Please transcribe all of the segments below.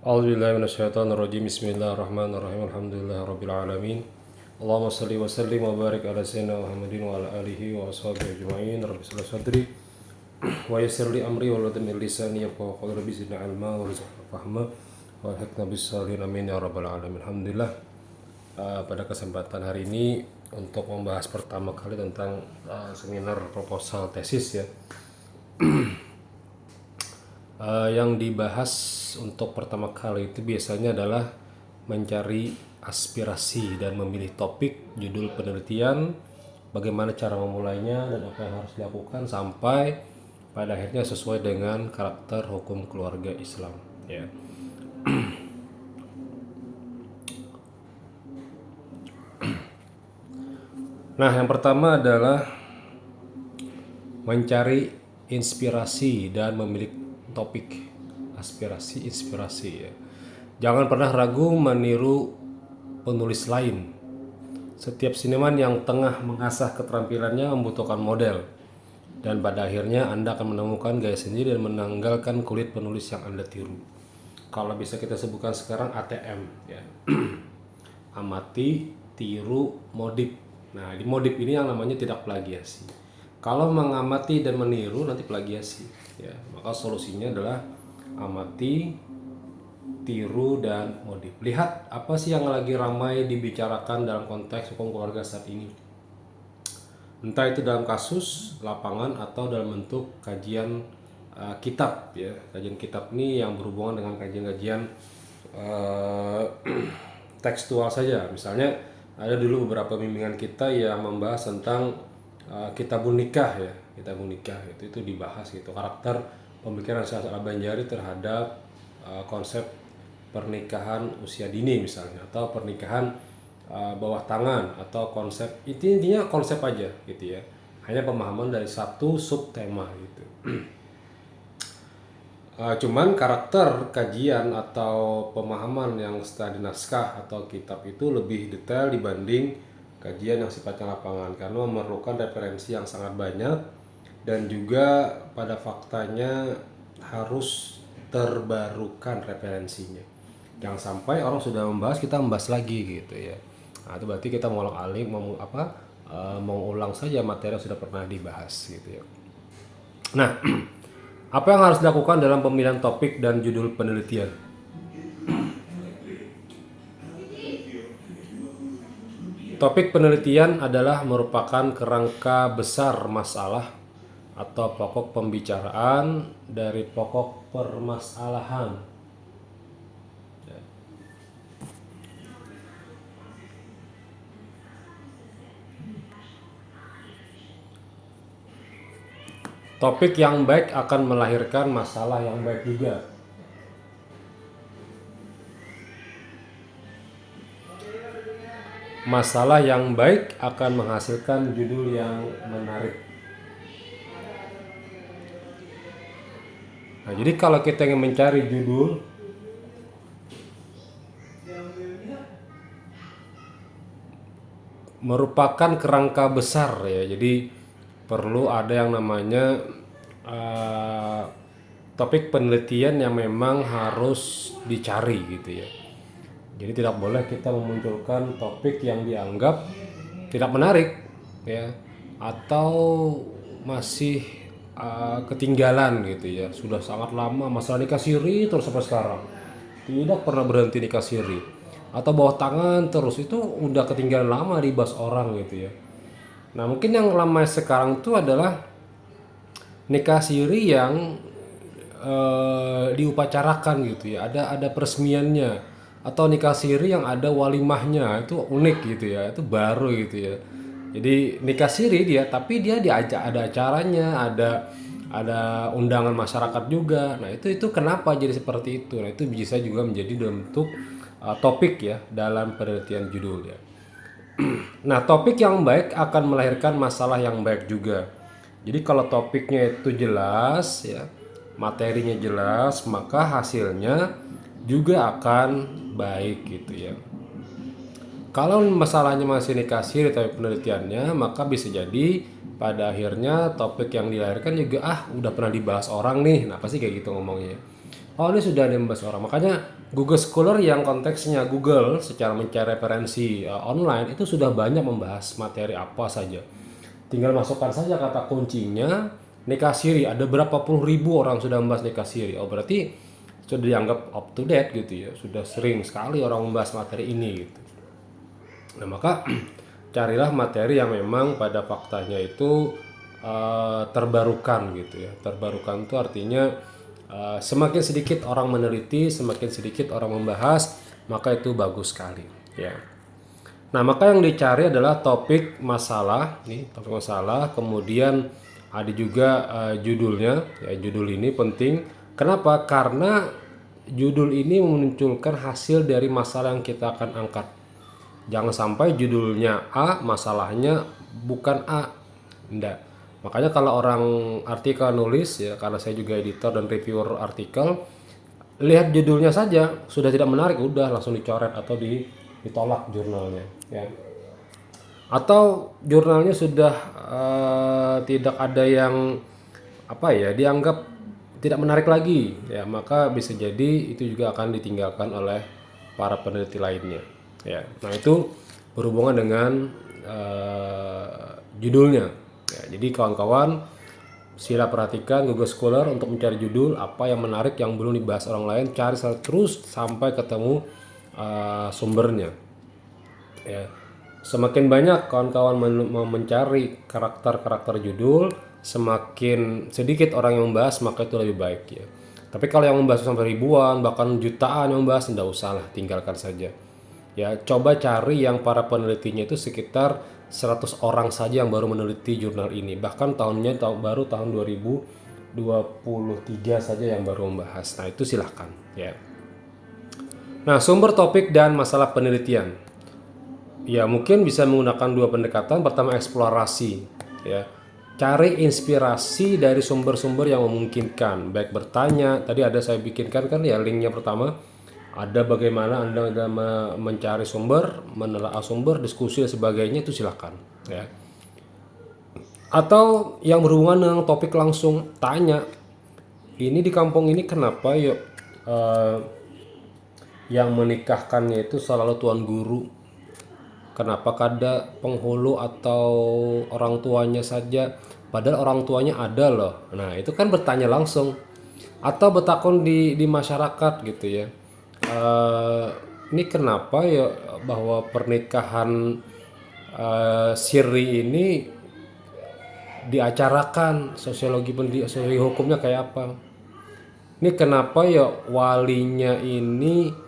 A'udzubillahi minasyaitonirrajim. Bismillahirrahmanirrahim. Alhamdulillahirabbil alamin. Allahumma shalli wa sallim wa barik ala sayyidina Muhammadin wa ala alihi wa ashabihi ajma'in. Rabbi shrah sadri wa yassir li amri wa hlul 'uqdatam min lisani yafqahu qawli. Rabbi zidni ilma warzuqna fahma wa alhiqna bis shalihin amin ya rabbal alamin. Alhamdulillah. Pada kesempatan hari ini untuk membahas pertama kali tentang seminar proposal tesis ya. Yang dibahas untuk pertama kali itu biasanya adalah mencari aspirasi dan memilih topik, judul penelitian, bagaimana cara memulainya dan apa yang harus dilakukan sampai pada akhirnya sesuai dengan karakter hukum keluarga Islam ya. Nah, yang pertama adalah mencari inspirasi dan memilih topik. Aspirasi, inspirasi ya. Jangan pernah ragu meniru penulis lain. Setiap seniman yang tengah mengasah keterampilannya membutuhkan model. Dan pada akhirnya Anda akan menemukan gaya sendiri dan menanggalkan kulit penulis yang Anda tiru. Kalau bisa kita sebutkan sekarang ATM ya. Amati, tiru, modif. Nah, di modif ini yang namanya tidak plagiasi. Kalau mengamati dan meniru nanti plagiasi ya. Maka solusinya adalah amati, tiru, dan modif. Lihat apa sih yang lagi ramai dibicarakan dalam konteks hukum keluarga saat ini. Entah itu dalam kasus, lapangan, atau dalam bentuk kajian kitab ya. Kajian kitab ini yang berhubungan dengan kajian-kajian tekstual saja. Misalnya ada dulu beberapa bimbingan kita yang membahas tentang kitabun nikah ya. Kitabun nikah itu dibahas gitu, karakter pemikiran Syekh Al-Banjari terhadap konsep pernikahan usia dini misalnya, atau pernikahan bawah tangan, atau konsep intinya konsep aja gitu ya, hanya pemahaman dari satu subtema gitu. Cuman karakter kajian atau pemahaman yang setelah di naskah atau kitab itu lebih detail dibanding kajian yang sifatnya lapangan, karena memerlukan referensi yang sangat banyak dan juga pada faktanya harus terbarukan referensinya. Jangan sampai orang sudah membahas kita membahas lagi gitu ya. Nah, itu berarti kita mengulang-alik mengulang saja materi yang sudah pernah dibahas gitu ya. Nah, apa yang harus dilakukan dalam pemilihan topik dan judul penelitian? Topik penelitian adalah merupakan kerangka besar masalah atau pokok pembicaraan dari pokok permasalahan. Topik yang baik akan melahirkan masalah yang baik juga. Masalah yang baik akan menghasilkan judul yang menarik. Nah, jadi kalau kita ingin mencari judul, merupakan kerangka besar ya. Jadi perlu ada yang namanya topik penelitian yang memang harus dicari gitu ya. Jadi tidak boleh kita memunculkan topik yang dianggap tidak menarik ya, atau masih ketinggalan gitu ya. Sudah sangat lama masalah nikah siri terus sampai sekarang tidak pernah berhenti nikah siri, atau bawah tangan terus, itu udah ketinggalan lama dibahas orang gitu ya. Nah, mungkin yang lama sekarang itu adalah nikah siri yang diupacarakan gitu ya, ada peresmiannya, atau nikah siri yang ada walimahnya, itu unik gitu ya, itu baru gitu ya. Jadi nikah siri dia, tapi dia diajak, ada acaranya, ada undangan masyarakat juga. Nah, itu kenapa jadi seperti itu? Nah, itu bisa juga menjadi bentuk topik ya dalam penelitian judul ya. Nah, topik yang baik akan melahirkan masalah yang baik juga. Jadi kalau topiknya itu jelas ya, materinya jelas, maka hasilnya juga akan baik gitu ya. Kalau masalahnya masih nikah siri tapi penelitiannya, maka bisa jadi pada akhirnya topik yang dilahirkan juga udah pernah dibahas orang nih. Nah, pasti kayak gitu ngomongnya. oh ini sudah ada yang membahas orang. Makanya Google Scholar yang konteksnya Google secara mencari referensi online itu sudah banyak membahas materi apa saja. Tinggal masukkan saja kata kuncinya nikah siri. Ada berapa puluh ribu orang sudah membahas nikah siri. Oh berarti sudah dianggap up to date gitu ya. Sudah sering sekali orang membahas materi ini gitu. Nah maka carilah materi yang memang pada faktanya itu terbarukan gitu ya. Terbarukan itu artinya semakin sedikit orang meneliti, semakin sedikit orang membahas, maka itu bagus sekali ya. Nah maka yang dicari adalah topik masalah, nih topik masalah, kemudian ada juga judulnya, ya judul ini penting. Kenapa? Karena judul ini memunculkan hasil dari masalah yang kita akan angkat. Jangan sampai judulnya A, masalahnya bukan A. Enggak. Makanya kalau orang artikel nulis ya, karena saya juga editor dan reviewer artikel, lihat judulnya saja sudah tidak menarik, udah langsung dicoret atau ditolak jurnalnya ya. Atau jurnalnya sudah tidak ada yang apa ya, dianggap tidak menarik lagi ya, maka bisa jadi itu juga akan ditinggalkan oleh para peneliti lainnya ya. Nah itu berhubungan dengan judulnya ya. Jadi kawan-kawan sila perhatikan Google Scholar untuk mencari judul apa yang menarik yang belum dibahas orang lain, cari terus sampai ketemu sumbernya ya. Semakin banyak kawan-kawan mencari karakter-karakter judul, semakin sedikit orang yang membahas, maka itu lebih baik ya. Tapi kalau yang membahas sampai ribuan bahkan jutaan yang membahas, tidak usah lah, tinggalkan saja ya. Coba cari yang para penelitinya itu sekitar 100 orang saja yang baru meneliti jurnal ini, bahkan baru tahun 2023 saja yang baru membahas. Nah itu silahkan ya. Nah sumber topik dan masalah penelitian ya, mungkin bisa menggunakan dua pendekatan. Pertama eksplorasi ya, cari inspirasi dari sumber-sumber yang memungkinkan, baik bertanya, tadi ada saya bikinkan kan ya linknya. Pertama ada bagaimana Anda mencari sumber, menelaah sumber, diskusi dan sebagainya, itu silakan ya. Atau yang berhubungan dengan topik langsung, tanya ini di kampung ini kenapa ya yang menikahkannya itu selalu tuan guru, kenapa kada penghulu atau orang tuanya saja, padahal orang tuanya ada loh. Nah itu kan bertanya langsung. Atau bertakon di masyarakat gitu ya, ini kenapa ya bahwa pernikahan siri ini diacarakan, sosiologi hukumnya kayak apa, ini kenapa ya walinya ini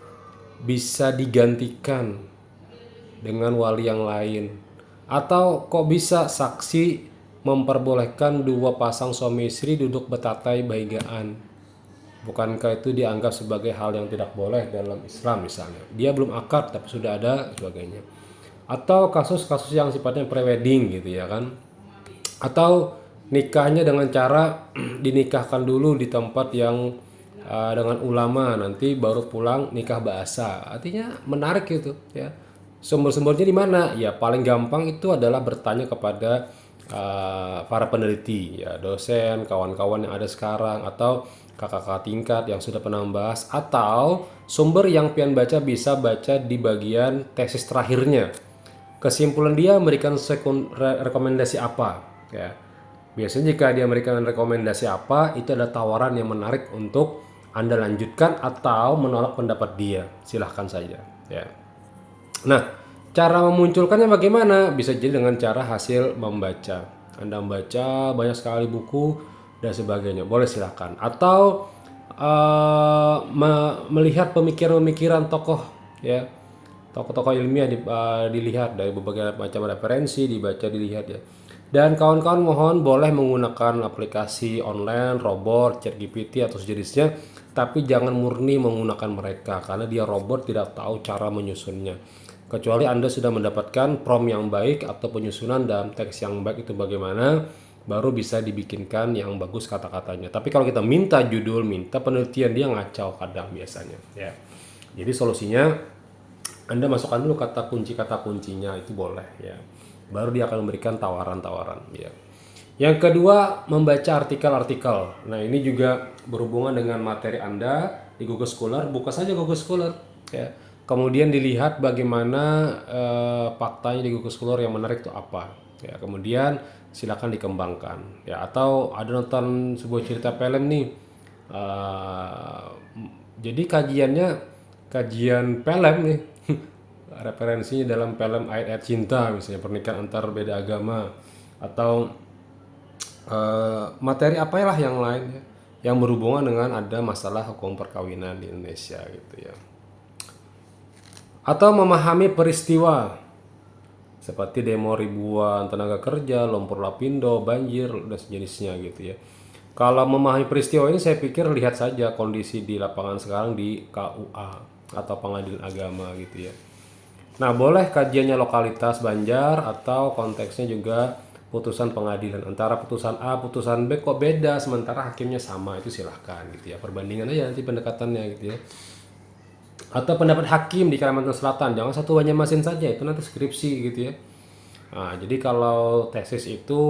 bisa digantikan dengan wali yang lain, atau kok bisa saksi memperbolehkan dua pasang suami istri duduk betatai baigaan, bukankah itu dianggap sebagai hal yang tidak boleh dalam Islam misalnya, dia belum akad tapi sudah ada sebagainya. Atau kasus-kasus yang sifatnya prewedding gitu ya kan, atau nikahnya dengan cara dinikahkan dulu di tempat yang dengan ulama, nanti baru pulang nikah bahasa, artinya menarik gitu ya. Sumber-sumbernya di mana? Ya paling gampang itu adalah bertanya kepada para peneliti, ya dosen, kawan-kawan yang ada sekarang, atau kakak-kakak tingkat yang sudah pernah membahas, atau sumber yang pian baca bisa baca di bagian tesis terakhirnya. Kesimpulan dia memberikan rekomendasi apa? Ya, biasanya jika dia memberikan rekomendasi apa, itu ada tawaran yang menarik untuk Anda lanjutkan atau menolak pendapat dia. Silahkan saja. Ya. Nah, cara memunculkannya bagaimana? Bisa jadi dengan cara hasil membaca. Anda membaca banyak sekali buku dan sebagainya. Boleh silahkan. Atau melihat pemikiran-pemikiran tokoh, ya, tokoh-tokoh ilmiah dilihat dari berbagai macam referensi, dibaca, dilihat ya. Dan kawan-kawan mohon boleh menggunakan aplikasi online, robot, ChatGPT atau sejenisnya, tapi jangan murni menggunakan mereka karena dia robot, tidak tahu cara menyusunnya. Kecuali Anda sudah mendapatkan prompt yang baik atau penyusunan dalam teks yang baik itu bagaimana, baru bisa dibikinkan yang bagus kata-katanya. Tapi kalau kita minta judul, minta penelitian, dia ngacau kadang biasanya ya. Jadi solusinya Anda masukkan dulu kata kuncinya, itu boleh ya. Baru dia akan memberikan tawaran-tawaran ya. Yang kedua, membaca artikel-artikel. Nah, ini juga berhubungan dengan materi Anda. di Google Scholar, buka saja Google Scholar ya. Kemudian dilihat bagaimana faktanya di Google Scholar yang menarik itu apa ya. Kemudian silakan dikembangkan ya. Atau ada nonton sebuah cerita film nih, eh, jadi kajian film nih referensinya dalam film ayat-ayat cinta, misalnya pernikahan antar beda agama, atau materi apalah yang lain ya, yang berhubungan dengan ada masalah hukum perkawinan di Indonesia gitu ya. Atau memahami peristiwa seperti demo ribuan tenaga kerja, lumpur lapindo, banjir dan sejenisnya gitu ya. Kalau memahami peristiwa ini, saya pikir lihat saja kondisi di lapangan sekarang di KUA atau Pengadilan Agama gitu ya. Nah, boleh kajiannya lokalitas Banjar atau konteksnya juga putusan pengadilan. Antara putusan A, putusan B kok beda sementara hakimnya sama, itu silahkan gitu ya. Perbandingan aja nanti pendekatannya gitu ya. Atau pendapat hakim di Kalimantan Selatan, jangan satu Banjarmasin saja, itu nanti skripsi gitu ya. Nah, jadi kalau tesis itu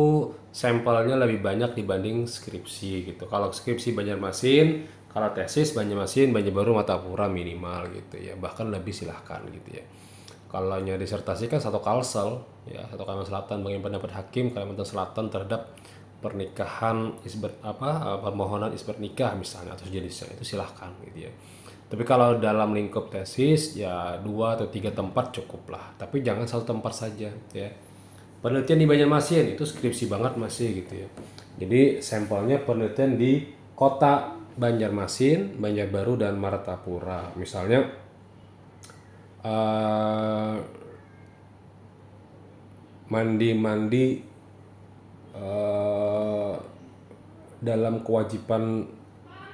sampelnya lebih banyak dibanding skripsi gitu. Kalau skripsi Banjarmasin, kalau tesis Banjarmasin, Banjarbaru, Matapura minimal gitu ya. Bahkan lebih silahkan gitu ya. Kalau disertasi kan satu Kalsel ya, satu Kalimantan Selatan, bagaimana pendapat hakim Kalimantan Selatan terhadap pernikahan permohonan isbat nikah misalnya atau sejenisnya, itu silahkan gitu ya. Tapi kalau dalam lingkup tesis ya 2 atau 3 tempat cukup lah. Tapi jangan satu tempat saja ya. Penelitian di Banjarmasin itu skripsi banget masih gitu ya. Jadi sampelnya penelitian di kota Banjarmasin, Banjarbaru dan Martapura. Misalnya mandi-mandi dalam kewajiban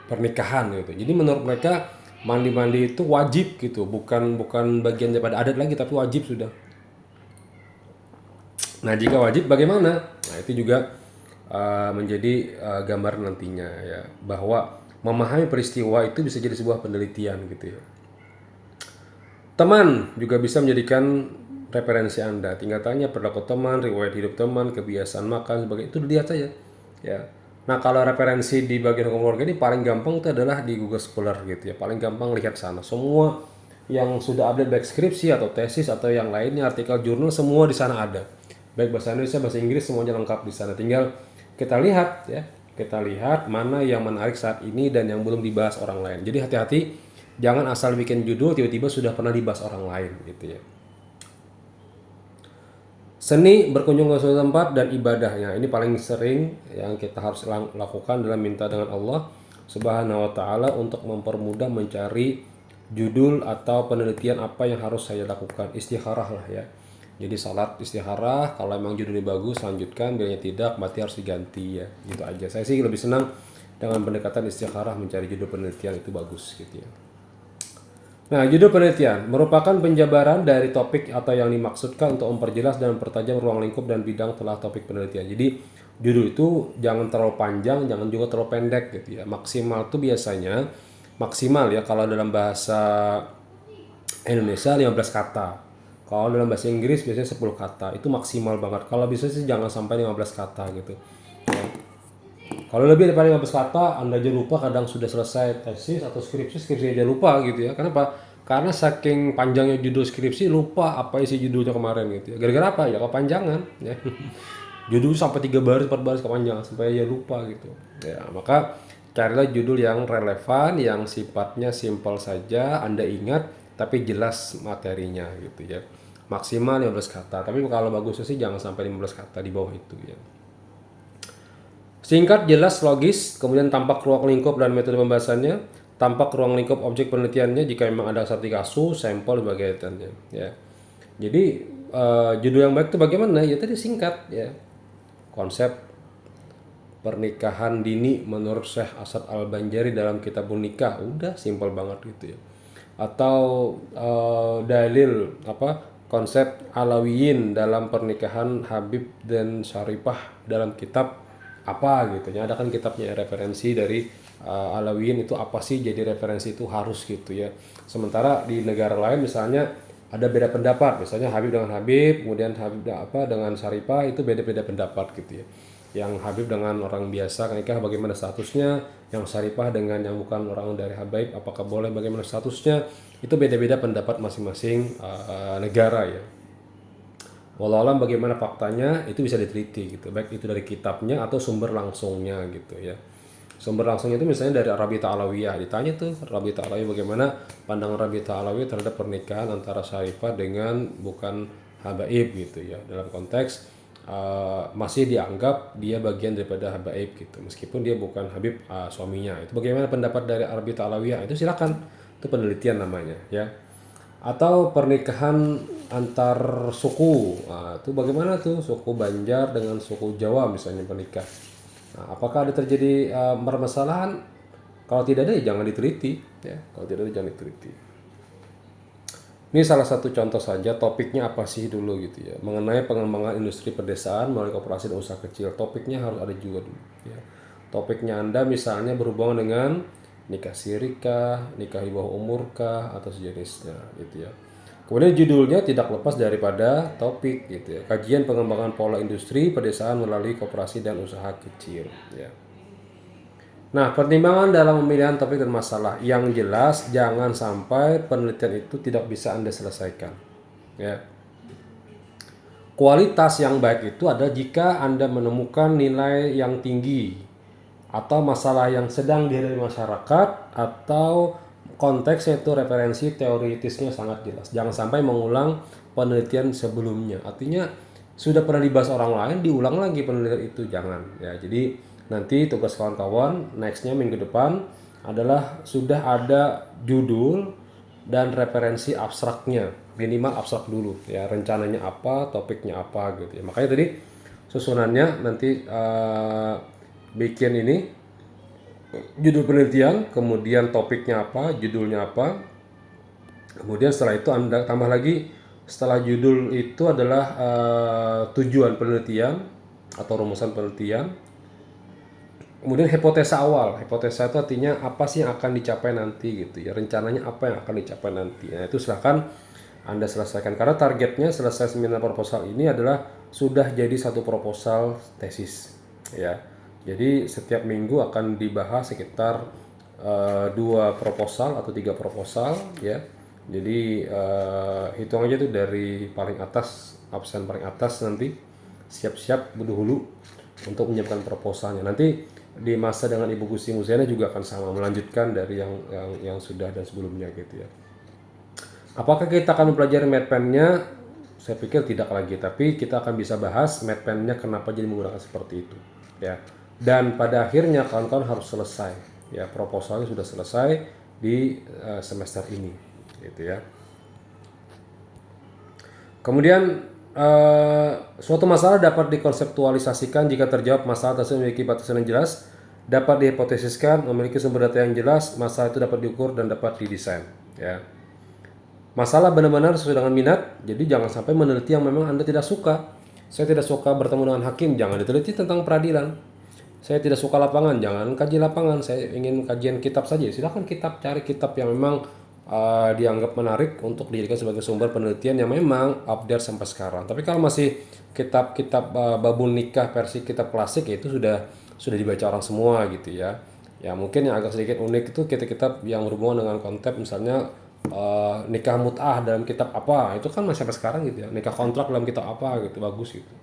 pernikahan gitu. Jadi menurut mereka mandi-mandi itu wajib gitu, bukan bagian daripada adat lagi tapi wajib sudah. Nah, jika wajib bagaimana? Nah, itu juga menjadi gambar nantinya ya, bahwa memahami peristiwa itu bisa jadi sebuah penelitian gitu ya. Teman juga bisa menjadikan referensi Anda. Tinggal tanya perilaku teman, riwayat hidup teman, kebiasaan makan, sebagainya. Itu dilihat saja. Ya. Nah, kalau referensi di bagian hukum keluarga ini paling gampang itu adalah di Google Scholar gitu ya. Paling gampang lihat sana. Semua yang sudah update baik skripsi atau tesis atau yang lainnya, artikel jurnal, semua di sana ada. Baik bahasa Indonesia, bahasa Inggris, semuanya lengkap di sana. Tinggal kita lihat ya. Kita lihat mana yang menarik saat ini dan yang belum dibahas orang lain. Jadi hati-hati, jangan asal bikin judul tiba-tiba sudah pernah dibahas orang lain gitu ya. Seni berkunjung ke suatu tempat dan ibadahnya, ini paling sering yang kita harus lakukan dalam minta dengan Allah Subhanahu wa taala untuk mempermudah mencari judul atau penelitian apa yang harus saya lakukan. Istikharah lah ya. Jadi salat istikharah, kalau memang judulnya bagus lanjutkan, bilanya tidak berarti harus diganti ya. Gitu aja. Saya sih lebih senang dengan pendekatan istikharah, mencari judul penelitian itu bagus gitu ya. Nah, judul penelitian merupakan penjabaran dari topik atau yang dimaksudkan untuk memperjelas dan mempertajam ruang lingkup dan bidang telah topik penelitian. Jadi, judul itu jangan terlalu panjang, jangan juga terlalu pendek gitu ya. Maksimal itu biasanya, maksimal ya kalau dalam bahasa Indonesia 15 kata. Kalau dalam bahasa Inggris biasanya 10 kata. Itu maksimal banget. Kalau bisa sih jangan sampai 15 kata gitu. Ya. Kalau lebih daripada 15 kata, Anda aja lupa, kadang sudah selesai tesis atau skripsi aja lupa gitu ya. Kenapa? Karena saking panjangnya judul skripsi, lupa apa isi judulnya kemarin gitu ya. Gara-gara apa? Ya kepanjangan ya. Judul sampai 3 baris, 4 baris kepanjangan, sampai ya lupa gitu. Ya, maka carilah judul yang relevan, yang sifatnya simpel saja, Anda ingat, tapi jelas materinya gitu ya. Maksimal 15 kata, tapi kalau bagusnya sih jangan sampai 15 kata di bawah itu ya. Singkat, jelas, logis, kemudian tampak ruang lingkup dan metode pembahasannya, tampak ruang lingkup objek penelitiannya jika memang ada arti kasus, sampel, bagaimannya. Ya. Jadi judul yang baik itu bagaimana? Ya tadi singkat ya. Konsep pernikahan dini menurut Syekh Asad Al-Banjari dalam Kitabun Nikah, udah simpel banget gitu ya. Atau dalil konsep Alawiyin dalam pernikahan Habib dan Syarifah dalam kitab apa gitu ya. Ada kan kitabnya referensi dari Alawiyin itu apa sih, jadi referensi itu harus gitu ya. Sementara di negara lain misalnya ada beda pendapat, misalnya Habib dengan Habib, kemudian Habib dengan Syarifah itu beda-beda pendapat gitu ya. Yang Habib dengan orang biasa nikah bagaimana statusnya, yang Syarifah dengan yang bukan orang dari Habaib apakah boleh, bagaimana statusnya, itu beda-beda pendapat masing-masing negara ya. Walau alam bagaimana faktanya itu bisa diteliti gitu, baik itu dari kitabnya atau sumber langsungnya gitu ya. Sumber langsungnya itu misalnya dari Rabita Alawiyah, ditanya tuh Rabita Alawiyah bagaimana pandangan Rabita Alawiyah terhadap pernikahan antara Syarifah dengan bukan habaib gitu ya, dalam konteks masih dianggap dia bagian daripada habaib gitu, meskipun dia bukan habib suaminya. Itu bagaimana pendapat dari Rabita Alawiyah, itu silakan, itu penelitian namanya ya. Atau pernikahan antar suku, nah, itu bagaimana tuh suku Banjar dengan suku Jawa misalnya menikah. Nah, apakah ada terjadi permasalahan? Kalau tidak ada ya jangan diteliti ya. Kalau tidak ada jangan diteliti. Ini salah satu contoh saja, topiknya apa sih dulu gitu ya. Mengenai pengembangan industri pedesaan melalui koperasi dan usaha kecil. Topiknya harus ada juga dulu ya. Topiknya Anda misalnya berhubungan dengan nikah siri kah, nikah di bawah umur kah, atau sejenisnya gitu ya. Kemudian judulnya tidak lepas daripada topik gitu ya. Kajian pengembangan pola industri pedesaan melalui koperasi dan usaha kecil ya. Nah, pertimbangan dalam pemilihan topik dan masalah yang jelas, jangan sampai penelitian itu tidak bisa Anda selesaikan ya. Kualitas yang baik itu ada jika Anda menemukan nilai yang tinggi atau masalah yang sedang dihadapi masyarakat, atau konteksnya itu referensi teoritisnya sangat jelas. Jangan sampai mengulang penelitian sebelumnya. Artinya sudah pernah dibahas orang lain, diulang lagi penelitian itu, jangan ya. Jadi nanti tugas kawan-kawan nextnya minggu depan adalah sudah ada judul dan referensi abstraknya, minimal abstrak dulu ya, rencananya apa, topiknya apa gitu ya. Makanya tadi susunannya nanti bikin ini judul penelitian, kemudian topiknya apa, judulnya apa, kemudian setelah itu Anda tambah lagi setelah judul itu adalah tujuan penelitian atau rumusan penelitian, kemudian hipotesa awal. Hipotesa itu artinya apa sih yang akan dicapai nanti gitu ya, rencananya apa yang akan dicapai nanti. Nah itu silahkan Anda selesaikan, karena targetnya selesai seminar proposal ini adalah sudah jadi satu proposal tesis ya. Jadi setiap minggu akan dibahas sekitar 2 proposal atau 3 proposal ya. Jadi hitung aja tuh dari paling atas, absen paling atas, nanti siap-siap dulu untuk menyiapkan proposalnya. Nanti di masa dengan Ibu Gusti Muziana juga akan sama, melanjutkan dari yang sudah dan sebelumnya gitu ya. Apakah kita akan mempelajari MedPen-nya? Saya pikir tidak lagi, tapi kita akan bisa bahas MedPen-nya kenapa jadi menggunakan seperti itu ya. Dan pada akhirnya kawan-kawan harus selesai ya, proposalnya sudah selesai di semester ini gitu ya. Kemudian suatu masalah dapat dikonseptualisasikan jika terjawab masalah tersebut memiliki batasan yang jelas, dapat dihipotesiskan, memiliki sumber data yang jelas, masalah itu dapat diukur dan dapat didesain ya. Masalah benar-benar sesuai dengan minat, jadi jangan sampai meneliti yang memang Anda tidak suka. Saya tidak suka bertemu dengan hakim, jangan diteliti tentang peradilan. Saya tidak suka lapangan, jangan kaji lapangan. Saya ingin kajian kitab saja, silakan cari kitab yang memang dianggap menarik untuk dijadikan sebagai sumber penelitian yang memang update sampai sekarang. Tapi kalau masih kitab-kitab babul nikah versi kitab klasik, ya itu sudah dibaca orang semua gitu ya. Ya mungkin yang agak sedikit unik itu kitab-kitab yang berhubungan dengan konsep, misalnya nikah mut'ah dalam kitab apa, itu kan masih sampai sekarang gitu ya. Nikah kontrak dalam kitab apa gitu, bagus gitu.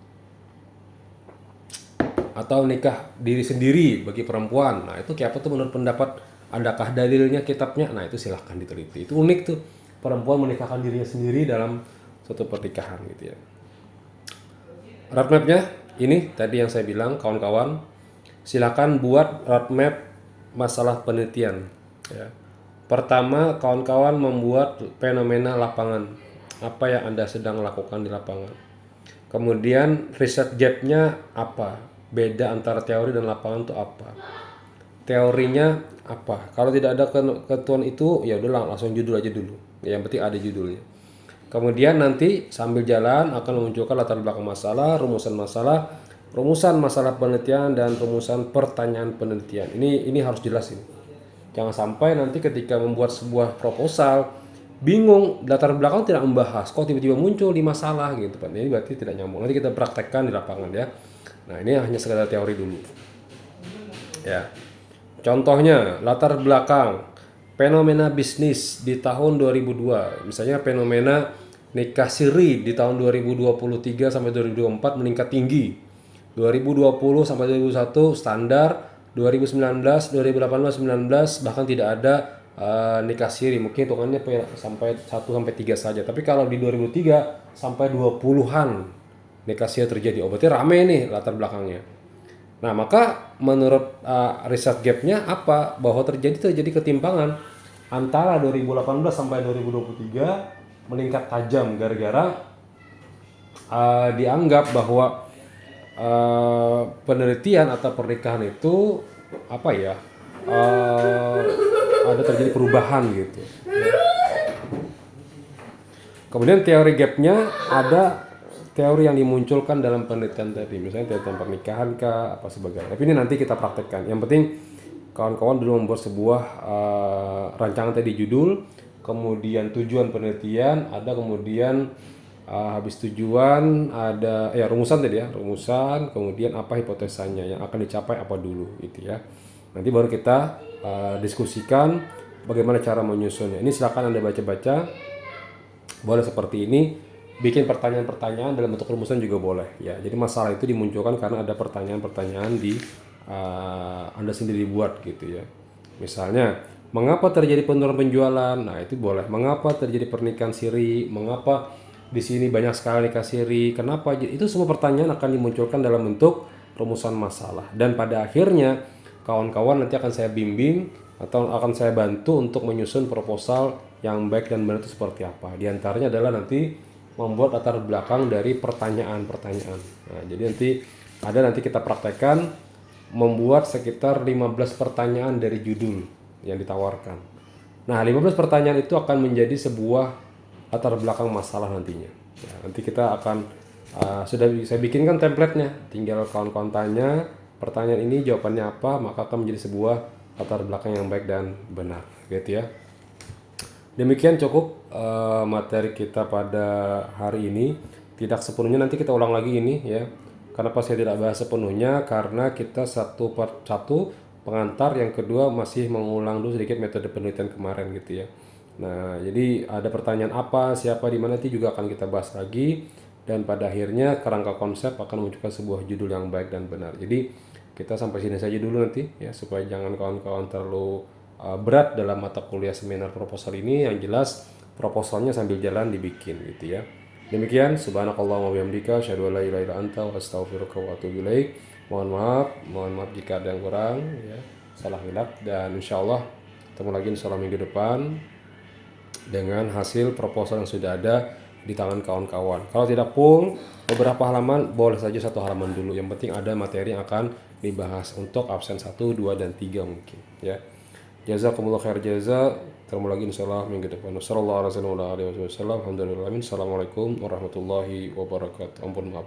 Atau nikah diri sendiri bagi perempuan, nah itu kayak apa tuh menurut pendapat, adakah dalilnya kitabnya? Nah itu silahkan diteliti, itu unik tuh, perempuan menikahkan dirinya sendiri dalam suatu pernikahan gitu ya. Roadmapnya ini tadi yang saya bilang, kawan-kawan silakan buat roadmap masalah penelitian ya. Pertama, kawan-kawan membuat fenomena lapangan, apa yang Anda sedang lakukan di lapangan. Kemudian riset gap-nya apa, beda antara teori dan lapangan itu apa, teorinya apa. Kalau tidak ada ketentuan itu ya udah langsung judul aja dulu, yang penting ada judulnya. Kemudian nanti sambil jalan akan memunculkan latar belakang masalah, rumusan masalah penelitian, dan rumusan pertanyaan penelitian. Ini harus jelas ini. Jangan sampai nanti ketika membuat sebuah proposal bingung, latar belakang tidak membahas, kok tiba-tiba muncul di masalah gitu Pak. Ini berarti tidak nyambung. Nanti kita praktekkan di lapangan ya. Nah, ini hanya sekedar teori dulu. Ya. Contohnya, latar belakang fenomena bisnis di tahun 2002. Misalnya fenomena nikah siri di tahun 2023 sampai 2024 meningkat tinggi. 2020 sampai 2001 standar, 2019, 2018, 19 bahkan tidak ada nikah siri. Mungkin hitungannya sampai 1 sampai 3 saja. Tapi kalau di 2003 sampai 20-an nikah siri terjadi. Oh, berarti rame nih latar belakangnya. Nah, maka menurut riset gapnya apa? Bahwa terjadi ketimpangan antara 2018 sampai 2023 meningkat tajam gara-gara dianggap bahwa penelitian atau pernikahan itu apa ya ada terjadi perubahan gitu. Kemudian teori gapnya ada teori yang dimunculkan dalam penelitian tadi, misalnya tentang pernikahan kah, apa sebagainya. Tapi ini nanti kita praktekkan. Yang penting kawan-kawan dulu membuat sebuah rancangan tadi judul, kemudian tujuan penelitian, ada kemudian habis tujuan ada rumusan tadi ya, rumusan, kemudian apa hipotesanya yang akan dicapai apa dulu gitu ya. Nanti baru kita diskusikan bagaimana cara menyusunnya. Ini silakan Anda baca-baca. Boleh seperti ini, bikin pertanyaan-pertanyaan dalam bentuk rumusan juga boleh ya. Jadi masalah itu dimunculkan karena ada pertanyaan-pertanyaan di Anda sendiri buat gitu ya. Misalnya, mengapa terjadi penurunan penjualan? Nah, itu boleh. Mengapa terjadi pernikahan siri? Mengapa di sini banyak sekali nikah siri? Kenapa? Itu semua pertanyaan akan dimunculkan dalam bentuk rumusan masalah. Dan pada akhirnya kawan-kawan nanti akan saya bimbing atau akan saya bantu untuk menyusun proposal yang baik dan benar itu seperti apa. Di antaranya adalah nanti membuat latar belakang dari pertanyaan-pertanyaan. Nah, jadi nanti kita praktekkan membuat sekitar 15 pertanyaan dari judul yang ditawarkan. Nah, 15 pertanyaan itu akan menjadi sebuah latar belakang masalah nantinya. Ya, nanti kita akan sudah saya bikinkan template-nya, tinggal kawan-kawan tanya pertanyaan ini jawabannya apa, maka akan menjadi sebuah latar belakang yang baik dan benar, gitu ya. Demikian cukup materi kita pada hari ini. Tidak sepenuhnya nanti kita ulang lagi ini ya. Kenapa saya tidak bahas sepenuhnya? Karena kita satu per satu pengantar, yang kedua masih mengulang dulu sedikit metode penelitian kemarin gitu ya. Nah, jadi ada pertanyaan apa, siapa, di mana nanti juga akan kita bahas lagi, dan pada akhirnya kerangka konsep akan menunjukkan sebuah judul yang baik dan benar. Jadi kita sampai sini saja dulu nanti ya, supaya jangan kawan-kawan terlalu berat dalam mata kuliah seminar proposal ini. Yang jelas proposalnya sambil jalan dibikin gitu ya. Demikian, subhanakallahumma wa bihamdika asyhadu an la ilaha illa anta wa astaghfiruka wa atubu ilaik. Mohon maaf jika ada yang kurang ya, salah hilaf, dan insyaallah ketemu lagi insyaallah minggu depan dengan hasil proposal yang sudah ada di tangan kawan-kawan. Kalau tidak full beberapa halaman, boleh saja satu halaman dulu. Yang penting ada materi yang akan dibahas untuk absen 1, 2, dan 3 mungkin ya. Jazakumullah khair jaza. Ketemu lagi insyaallah minggu depan. Wassalamualaikum warahmatullahi wabarakatuh. Ampun maaf